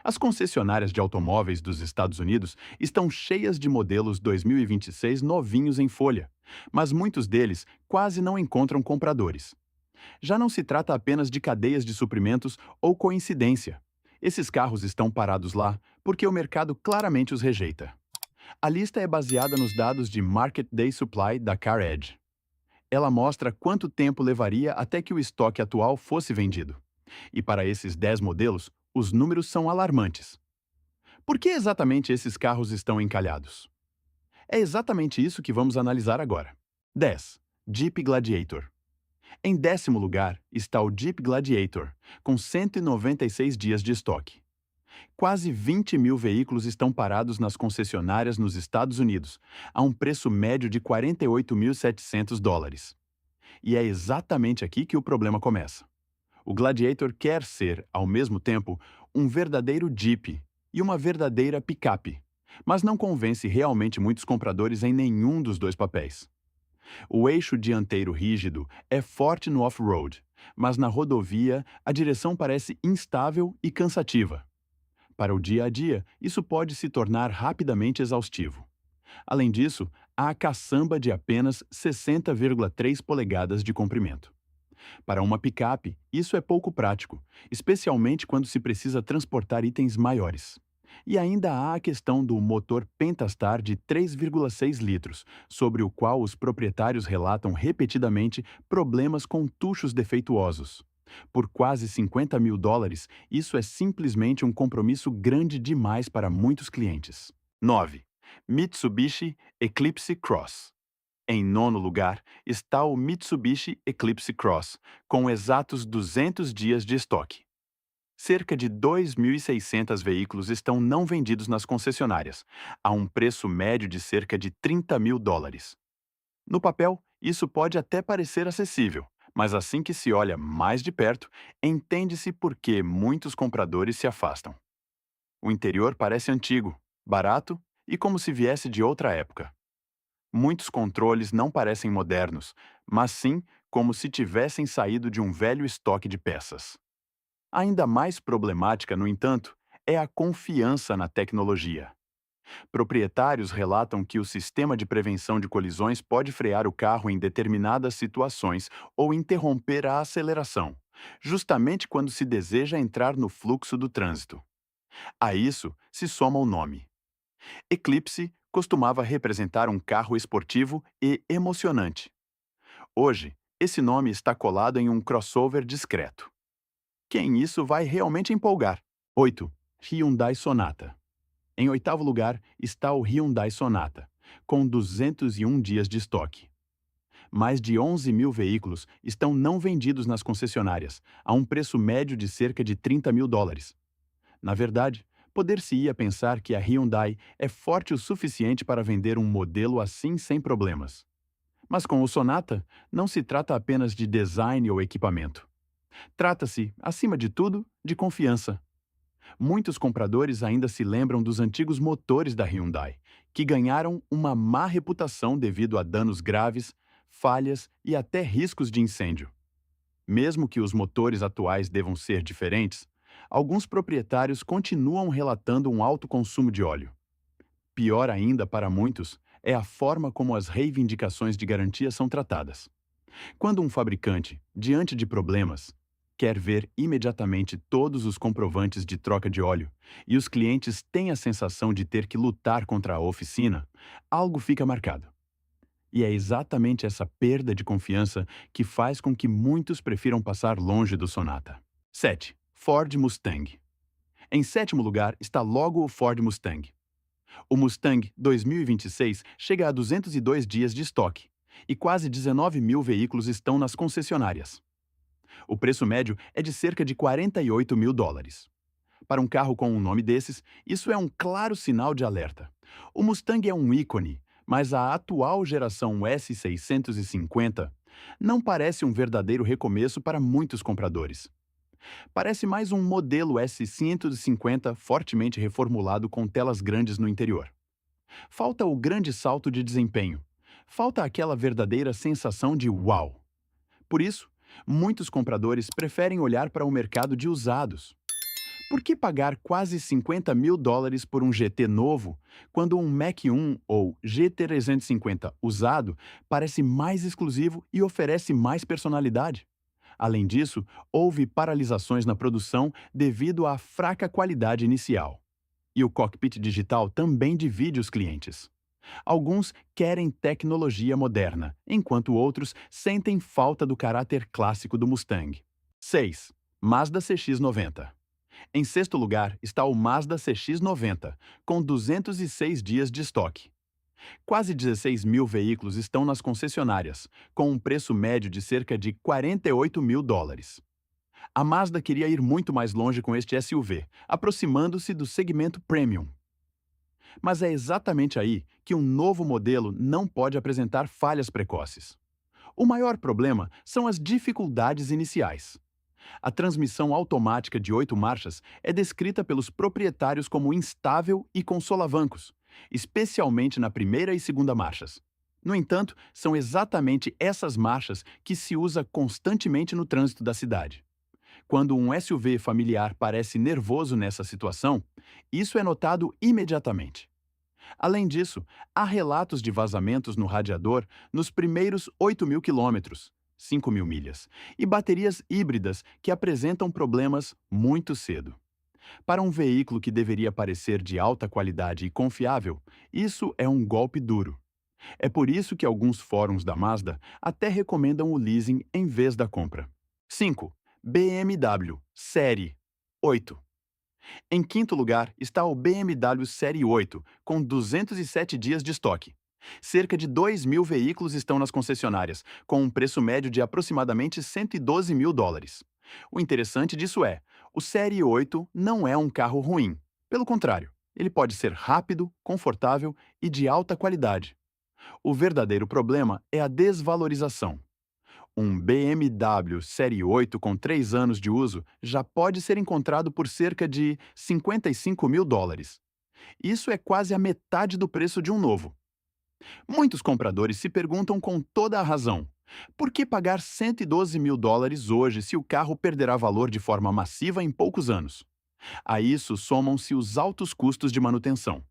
As concessionárias de automóveis dos Estados Unidos estão cheias de modelos 2026 novinhos em folha, mas muitos deles quase não encontram compradores. Já não se trata apenas de cadeias de suprimentos ou coincidência. Esses carros estão parados lá porque o mercado claramente os rejeita. A lista é baseada nos dados de Market Day Supply da CarEdge. Ela mostra quanto tempo levaria até que o estoque atual fosse vendido. E para esses 10 modelos, os números são alarmantes. Por que exatamente esses carros estão encalhados? É exatamente isso que vamos analisar agora. 10. Jeep Gladiator. Em décimo lugar está o Jeep Gladiator, com 196 dias de estoque. Quase 20 mil veículos estão parados nas concessionárias nos Estados Unidos, a um preço médio de $48.700. E é exatamente aqui que o problema começa. O Gladiator quer ser, ao mesmo tempo, um verdadeiro Jeep e uma verdadeira picape, mas não convence realmente muitos compradores em nenhum dos dois papéis. O eixo dianteiro rígido é forte no off-road, mas na rodovia a direção parece instável e cansativa. Para o dia a dia, isso pode se tornar rapidamente exaustivo. Além disso, há a caçamba de apenas 60,3 polegadas de comprimento. Para uma picape, isso é pouco prático, especialmente quando se precisa transportar itens maiores. E ainda há a questão do motor Pentastar de 3,6 litros, sobre o qual os proprietários relatam repetidamente problemas com tuchos defeituosos. Por quase $50.000, isso é simplesmente um compromisso grande demais para muitos clientes. 9. Mitsubishi Eclipse Cross. Em nono lugar está o Mitsubishi Eclipse Cross, com exatos 200 dias de estoque. Cerca de 2.600 veículos estão não vendidos nas concessionárias, a um preço médio de cerca de $30.000. No papel, isso pode até parecer acessível, mas assim que se olha mais de perto, entende-se por que muitos compradores se afastam. O interior parece antigo, barato e como se viesse de outra época. Muitos controles não parecem modernos, mas sim como se tivessem saído de um velho estoque de peças. Ainda mais problemática, no entanto, é a confiança na tecnologia. Proprietários relatam que o sistema de prevenção de colisões pode frear o carro em determinadas situações ou interromper a aceleração, justamente quando se deseja entrar no fluxo do trânsito. A isso se soma o nome. Eclipse costumava representar um carro esportivo e emocionante. Hoje, esse nome está colado em um crossover discreto. Quem isso vai realmente empolgar? 8. Hyundai Sonata. Em oitavo lugar está o Hyundai Sonata, com 201 dias de estoque. Mais de 11 mil veículos estão não vendidos nas concessionárias, a um preço médio de cerca de $30.000. Na verdade, poder-se-ia pensar que a Hyundai é forte o suficiente para vender um modelo assim sem problemas. Mas com o Sonata, não se trata apenas de design ou equipamento. Trata-se, acima de tudo, de confiança. Muitos compradores ainda se lembram dos antigos motores da Hyundai, que ganharam uma má reputação devido a danos graves, falhas e até riscos de incêndio. Mesmo que os motores atuais devam ser diferentes, alguns proprietários continuam relatando um alto consumo de óleo. Pior ainda para muitos é a forma como as reivindicações de garantia são tratadas. Quando um fabricante, diante de problemas, quer ver imediatamente todos os comprovantes de troca de óleo e os clientes têm a sensação de ter que lutar contra a oficina, algo fica marcado. E é exatamente essa perda de confiança que faz com que muitos prefiram passar longe do Sonata. 7. Ford Mustang. Em sétimo lugar está logo o Ford Mustang. O Mustang 2026 chega a 202 dias de estoque e quase 19 mil veículos estão nas concessionárias. O preço médio é de cerca de $48.000. Para um carro com um nome desses, isso é um claro sinal de alerta. O Mustang é um ícone, mas a atual geração S650 não parece um verdadeiro recomeço para muitos compradores. Parece mais um modelo S150 fortemente reformulado com telas grandes no interior. Falta o grande salto de desempenho. Falta aquela verdadeira sensação de uau. Por isso, muitos compradores preferem olhar para o mercado de usados. Por que pagar quase 50 mil dólares por um GT novo, quando um Mach-1 ou GT350 usado parece mais exclusivo e oferece mais personalidade? Além disso, houve paralisações na produção devido à fraca qualidade inicial. E o cockpit digital também divide os clientes. Alguns querem tecnologia moderna, enquanto outros sentem falta do caráter clássico do Mustang. 6. Mazda CX-90. Em sexto lugar está o Mazda CX-90, com 206 dias de estoque. Quase 16 mil veículos estão nas concessionárias, com um preço médio de cerca de 48 mil dólares. A Mazda queria ir muito mais longe com este SUV, aproximando-se do segmento premium. Mas é exatamente aí que um novo modelo não pode apresentar falhas precoces. O maior problema são as dificuldades iniciais. A transmissão automática de 8 marchas é descrita pelos proprietários como instável e com solavancos, especialmente na primeira e segunda marchas. No entanto, são exatamente essas marchas que se usa constantemente no trânsito da cidade. Quando um SUV familiar parece nervoso nessa situação, isso é notado imediatamente. Além disso, há relatos de vazamentos no radiador nos primeiros 8 mil quilômetros, 5 mil milhas, e baterias híbridas que apresentam problemas muito cedo. Para um veículo que deveria parecer de alta qualidade e confiável, isso é um golpe duro. É por isso que alguns fóruns da Mazda até recomendam o leasing em vez da compra. 5. BMW Série 8. Em quinto lugar está o BMW Série 8, com 207 dias de estoque. Cerca de 2 mil veículos estão nas concessionárias, com um preço médio de aproximadamente 112 mil dólares. O interessante disso é, o Série 8 não é um carro ruim. Pelo contrário, ele pode ser rápido, confortável e de alta qualidade. O verdadeiro problema é a desvalorização. Um BMW Série 8 com 3 anos de uso já pode ser encontrado por cerca de 55 mil dólares. Isso é quase a metade do preço de um novo. Muitos compradores se perguntam com toda a razão: por que pagar 112 mil dólares hoje se o carro perderá valor de forma massiva em poucos anos? A isso somam-se os altos custos de manutenção.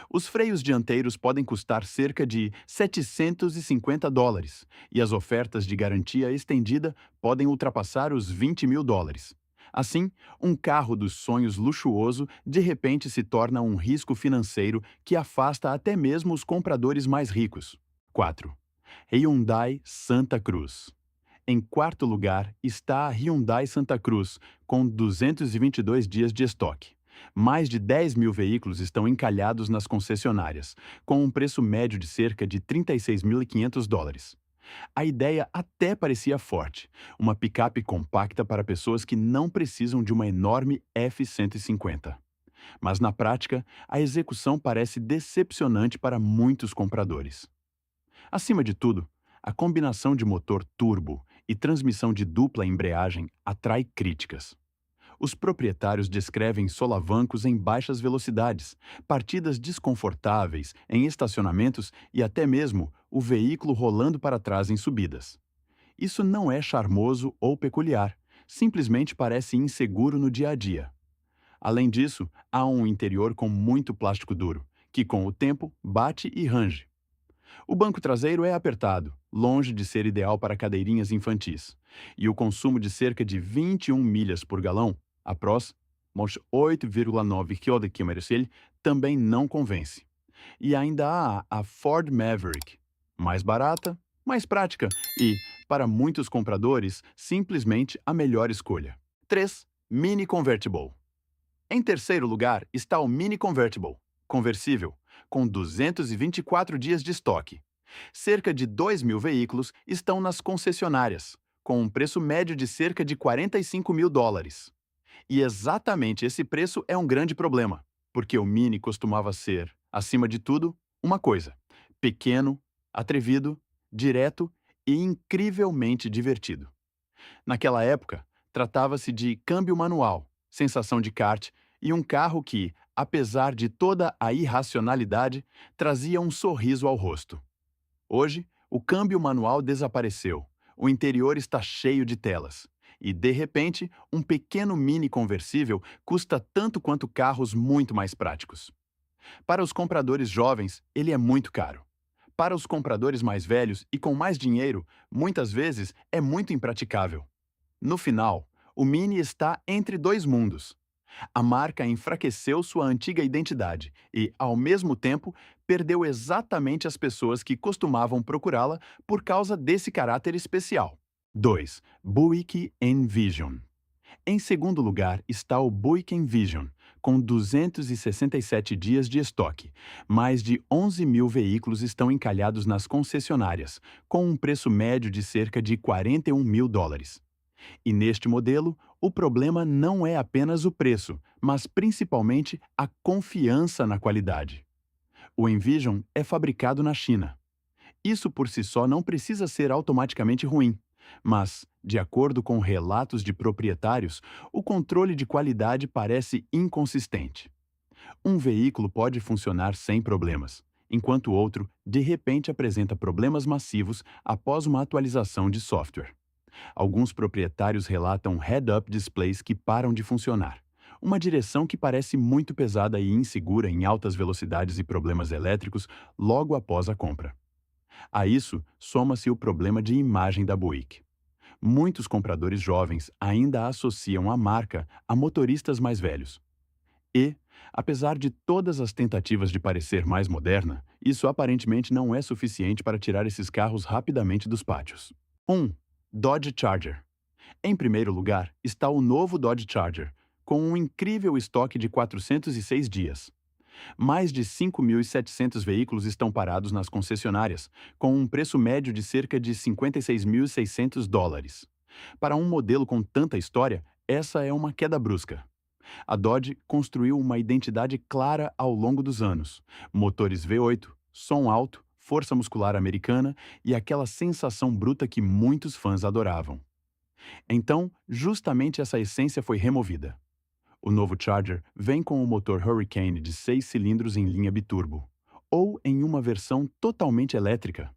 Os freios dianteiros podem custar cerca de 750 dólares e as ofertas de garantia estendida podem ultrapassar os 20 mil dólares. Assim, um carro dos sonhos luxuoso de repente se torna um risco financeiro que afasta até mesmo os compradores mais ricos. 4. Hyundai Santa Cruz. Em quarto lugar está a Hyundai Santa Cruz, com 222 dias de estoque. Mais de 10 mil veículos estão encalhados nas concessionárias, com um preço médio de cerca de 36.500 dólares. A ideia até parecia forte, uma picape compacta para pessoas que não precisam de uma enorme F-150. Mas na prática, a execução parece decepcionante para muitos compradores. Acima de tudo, a combinação de motor turbo e transmissão de dupla embreagem atrai críticas. Os proprietários descrevem solavancos em baixas velocidades, partidas desconfortáveis em estacionamentos e até mesmo o veículo rolando para trás em subidas. Isso não é charmoso ou peculiar, simplesmente parece inseguro no dia a dia. Além disso, há um interior com muito plástico duro, que com o tempo bate e range. O banco traseiro é apertado, longe de ser ideal para cadeirinhas infantis, e o consumo de cerca de 21 milhas por galão, após 8,9 km/h, também não convence. E ainda há a Ford Maverick, mais barata, mais prática e, para muitos compradores, simplesmente a melhor escolha. 3. Mini Convertible. Em terceiro lugar está o Mini Convertible, conversível, com 224 dias de estoque. Cerca de 2 mil veículos estão nas concessionárias, com um preço médio de cerca de 45 mil dólares. E exatamente esse preço é um grande problema, porque o Mini costumava ser, acima de tudo, uma coisa: pequeno, atrevido, direto e incrivelmente divertido. Naquela época, tratava-se de câmbio manual, sensação de kart e um carro que, apesar de toda a irracionalidade, trazia um sorriso ao rosto. Hoje, o câmbio manual desapareceu, o interior está cheio de telas, E, de repente, um pequeno mini conversível custa tanto quanto carros muito mais práticos. Para os compradores jovens, ele é muito caro. Para os compradores mais velhos e com mais dinheiro, muitas vezes é muito impraticável. No final, o Mini está entre dois mundos. A marca enfraqueceu sua antiga identidade e, ao mesmo tempo, perdeu exatamente as pessoas que costumavam procurá-la por causa desse caráter especial. 2. Buick Envision. Em segundo lugar está o Buick Envision, com 267 dias de estoque. Mais de 11 mil veículos estão encalhados nas concessionárias, com um preço médio de cerca de US$ 41.000. E neste modelo, o problema não é apenas o preço, mas principalmente a confiança na qualidade. O Envision é fabricado na China. Isso por si só não precisa ser automaticamente ruim, mas, de acordo com relatos de proprietários, o controle de qualidade parece inconsistente. Um veículo pode funcionar sem problemas, enquanto o outro, de repente, apresenta problemas massivos após uma atualização de software. Alguns proprietários relatam head-up displays que param de funcionar, uma direção que parece muito pesada e insegura em altas velocidades e problemas elétricos logo após a compra. A isso, soma-se o problema de imagem da Buick. Muitos compradores jovens ainda associam a marca a motoristas mais velhos. E, apesar de todas as tentativas de parecer mais moderna, isso aparentemente não é suficiente para tirar esses carros rapidamente dos pátios. 1. Dodge Charger. Em primeiro lugar está o novo Dodge Charger, com um incrível estoque de 406 dias. Mais de 5.700 veículos estão parados nas concessionárias, com um preço médio de cerca de US$ 56.600. Para um modelo com tanta história, essa é uma queda brusca. A Dodge construiu uma identidade clara ao longo dos anos. Motores V8, som alto, força muscular americana e aquela sensação bruta que muitos fãs adoravam. Então, justamente essa essência foi removida. O novo Charger vem com o motor Hurricane de 6 cilindros em linha biturbo, ou em uma versão totalmente elétrica.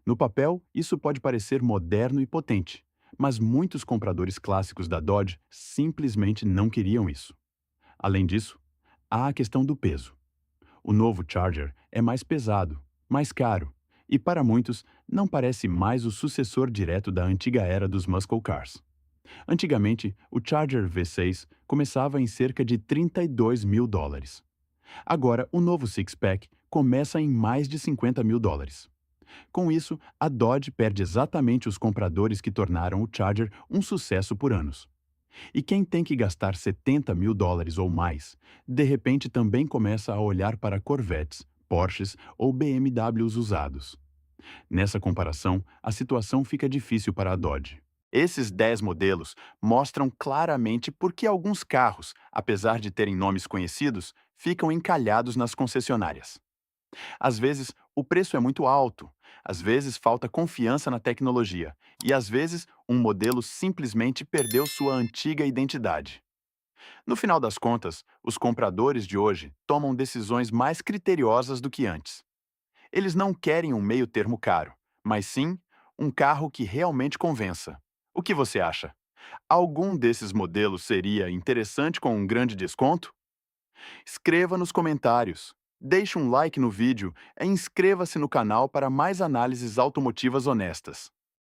No papel, isso pode parecer moderno e potente, mas muitos compradores clássicos da Dodge simplesmente não queriam isso. Além disso, há a questão do peso. O novo Charger é mais pesado, mais caro, e para muitos não parece mais o sucessor direto da antiga era dos muscle cars. Antigamente, o Charger V6 começava em cerca de US$ 32.000. Agora, o novo Six-Pack começa em mais de US$ 50.000. Com isso, a Dodge perde exatamente os compradores que tornaram o Charger um sucesso por anos. E quem tem que gastar US$ 70.000 ou mais, de repente também começa a olhar para Corvettes, Porsches ou BMWs usados. Nessa comparação, a situação fica difícil para a Dodge. Esses 10 modelos mostram claramente por que alguns carros, apesar de terem nomes conhecidos, ficam encalhados nas concessionárias. Às vezes, o preço é muito alto, às vezes falta confiança na tecnologia, e às vezes um modelo simplesmente perdeu sua antiga identidade. No final das contas, os compradores de hoje tomam decisões mais criteriosas do que antes. Eles não querem um meio-termo caro, mas sim um carro que realmente convença. O que você acha? Algum desses modelos seria interessante com um grande desconto? Escreva nos comentários. Deixe um like no vídeo e inscreva-se no canal para mais análises automotivas honestas.